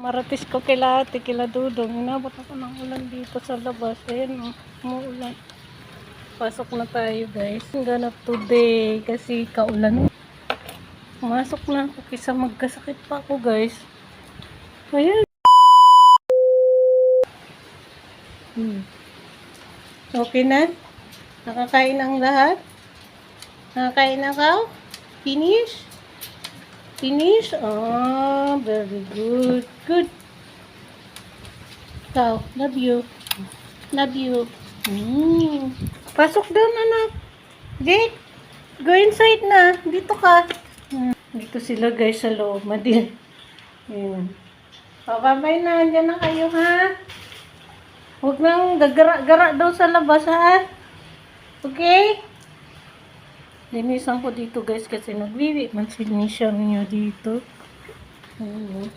Maratis ko kila ate, kila dudong. Inabot ako ng ulan dito sa labas. Ayan, umuulan. Pasok na tayo, guys. Ganap today kasi kaulan. Pumasok na ako kaysa magkasakit pa ako, guys. Ayan. Okay na? Nakakain ang lahat? Nakakain na ka? Finish? Finish? Oh, very good. Good. Ikaw, love you. Love you. Pasok doon, anak. Jake, go inside na. Dito ka. Dito sila, guys, sa loob. Madil. Ayan. Babay na. Diyan na kayo, ha? Huwag nang gagara-gara daw sa labas, ha? Okay? Linisan ko dito, guys, kasi nagwiwi man sinisya niyo dito. Ayan.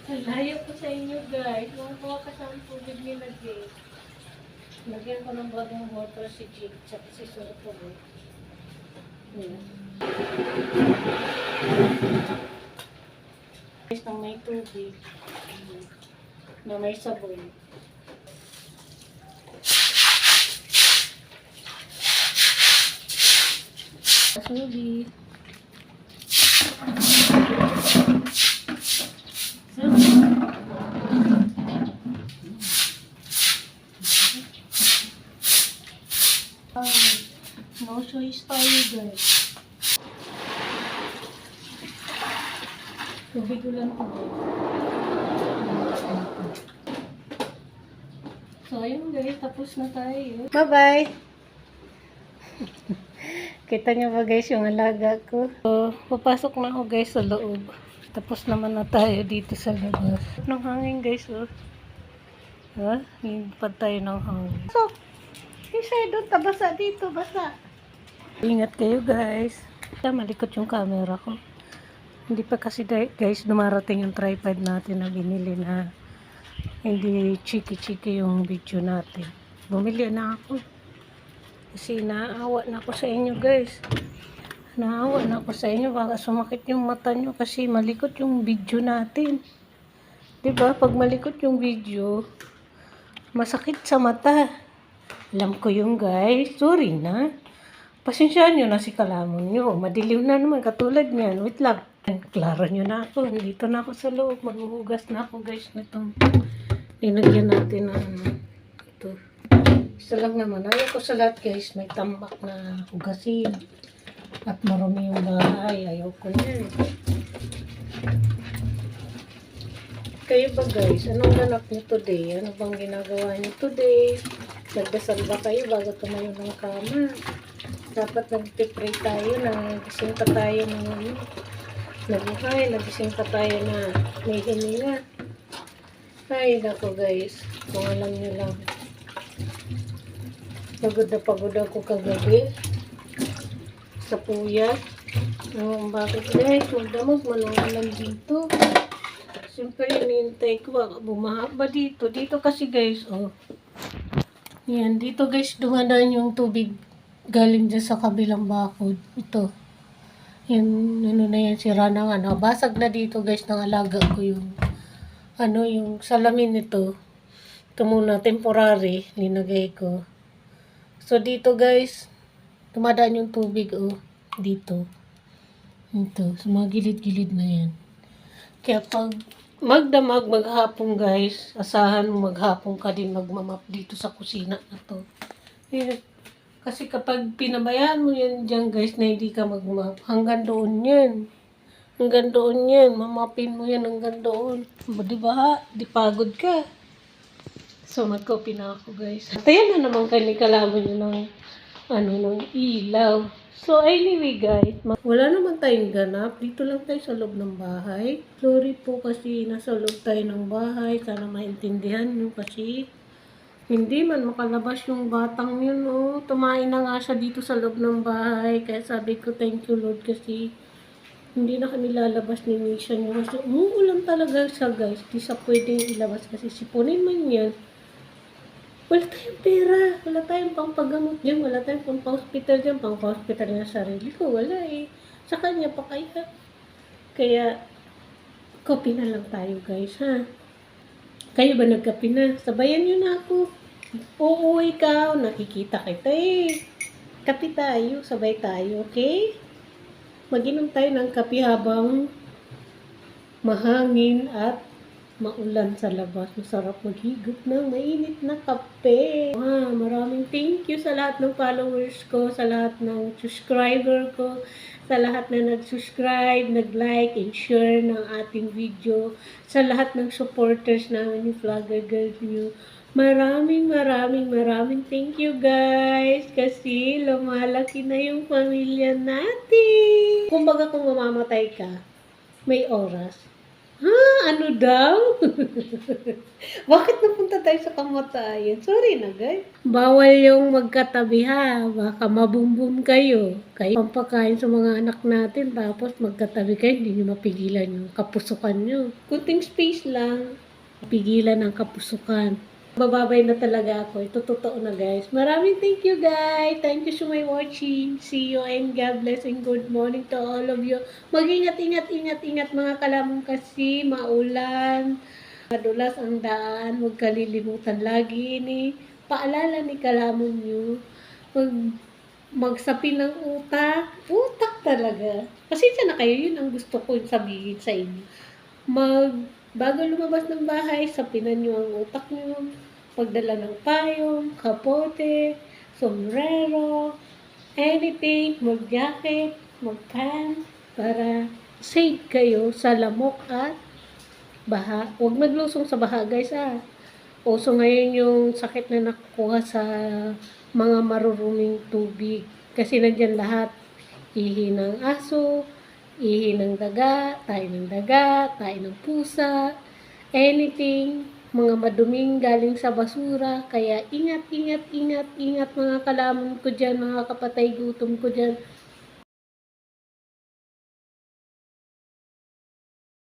Layo ko sa inyo, guys. Kuha ka sa tubig nila, Jake. Lagyan ko ng bagong water si Jake tsaka si Soto. Ayan. Guys, nang may tubig na may sabon. Subi. No choice tayo, guys. Tubig ulan po. So, ayun, guys. Tapos na tayo. Bye-bye! Kita niyo ba, guys, yung alaga ko? So, papasok na ako, guys, sa loob. Tapos naman na tayo dito sa labas. Ng hangin, guys, oh. Ha? Hingpad tayo ng hangin. So, inside doon, tabasa dito, basa. Ingat kayo, guys. Malikot yung camera ko. Hindi pa kasi, guys, dumarating yung tripod natin na binili na hindi chiki-chiki yung video natin. Bumili na ako. Kasi naawa na ako sa inyo, guys. Naawa na ako sa inyo. Baka sumakit yung mata nyo kasi malikot yung video natin. Diba? Pag malikot yung video, masakit sa mata. Alam ko yung, guys. Sorry na. Pasensyaan nyo na si kalamon nyo. Madilim na naman. Katulad niyan. Wait lang. Klaro nyo na ako. Dito na ako sa loob. Maghuhugas na ako, guys. Nitong linagyan natin na ito. Isa lang naman. Ayaw ko sa lahat, guys. May tambak na hugasin. At marumi yung bahay. Ayaw ko yan. Kayo ba, guys? Anong ganap nyo today? Ano bang ginagawa nyo today? Nagdasal ba kayo bago tumayo ng kama? Dapat nag-pray tayo na gising pa tayo ng nabuhay, nagising pa tayo na may hininga. Ay, nako, guys. Kung alam nyo lang. Pagod na pagod ako kagabi sa puya. Bakit, guys? Magdamag malangalan dito. Siyempre, inintay ko. Bumaha ba dito? Dito kasi, guys, oh. Yan, dito, guys, dumadaan yung tubig galing dyan sa kabilang bakod. Ito. Yan, ano na yan, sira na nga. Basag na dito, guys, ng alaga ko yung yung salamin nito. Ito muna, temporary, linagay ko. So, dito, guys, tumadaan yung tubig, oh, dito. Ito, sa mga gilid-gilid na yan. Kaya pag magdamag, maghapon, guys, asahan mo maghapon ka din magmamap dito sa kusina na to. Yan. Kasi kapag pinabayaan mo yan dyan, guys, na hindi ka magmap, hanggang doon yan. Hanggang doon yan. Mamapin mo yan hanggang doon. Di ba, ha? Di pagod ka. So, mag-copy na ako, guys. At ayan na naman kayo kalaman nyo ng, ng ilaw. So, anyway, guys, wala naman tayong ganap. Dito lang tayo sa loob ng bahay. Sorry po kasi nasa loob tayo ng bahay. Sana maintindihan nyo kasi hindi man makalabas yung batang yun, oh. Tumain na nga siya dito sa loob ng bahay. Kaya sabi ko, thank you, Lord, kasi hindi na kami lalabas ni Nisha niyo. Kasi umuulan talaga siya, guys. Di siya pwedeng ilabas kasi sipunin man yan. Wala tayong pera. Wala tayong pangpagamot dyan. Wala tayong pang-hospital dyan. Pang-hospital na sarili ko. Wala eh. Sa kanya pa kaya. Kaya, kopi na lang tayo guys ha. Kayo ba nagkape na? Sabayan nyo na ako. Uuwi ka. Nakikita kita eh. Kape tayo. Sabay tayo. Okay? Mag-inom tayo ng kape habang mahangin at maulan sa labas. Masarap maghigop ng mainit na kape. Maraming thank you sa lahat ng followers ko, sa lahat ng subscriber ko, sa lahat na nag-subscribe, nag-like, and share ng ating video, sa lahat ng supporters namin ni Vlogger Girl New. Maraming thank you guys kasi lumalaki na yung pamilya natin. Kumbaga kung mamamatay ka, may oras. Ano daw? Bakit napunta tayo sa kamatayan? Sorry na guys. Bawal yung magkatabi ha. Baka mabumbum kayo. Kayo pampakain sa mga anak natin tapos magkatabi kayo, hindi nyo mapigilan yung kapusukan nyo. Kunting space lang, pigilan ang kapusukan. Bababay na talaga ako. Ito totoo na guys. Maraming thank you guys. Thank you so much watching. See you and God bless and good morning to all of you. Mag-ingat mga kalamong kasi maulan. Madulas ang daan. Huwag kalilimutan lagi ni paalala ni kalamong nyo. Magsapi ng utak. Utak talaga. Pasensya na kayo. Yun ang gusto ko sabihin sa inyo. Bago lumabas ng bahay, sapinan nyo ang utak nyo. Pagdala ng payong, kapote, sombrero, anything, mag-jacket, mag-pants, para safe kayo sa lamok at baha. Huwag maglusong sa baha guys Uso ngayon yung sakit na nakukuha sa mga maruruming tubig. Kasi nandyan lahat. Ihi ng aso, ihi ng daga, tayo ng pusa, anything, mga maduming galing sa basura. Kaya ingat mga kalamon ko dyan, mga kapatay gutom ko dyan.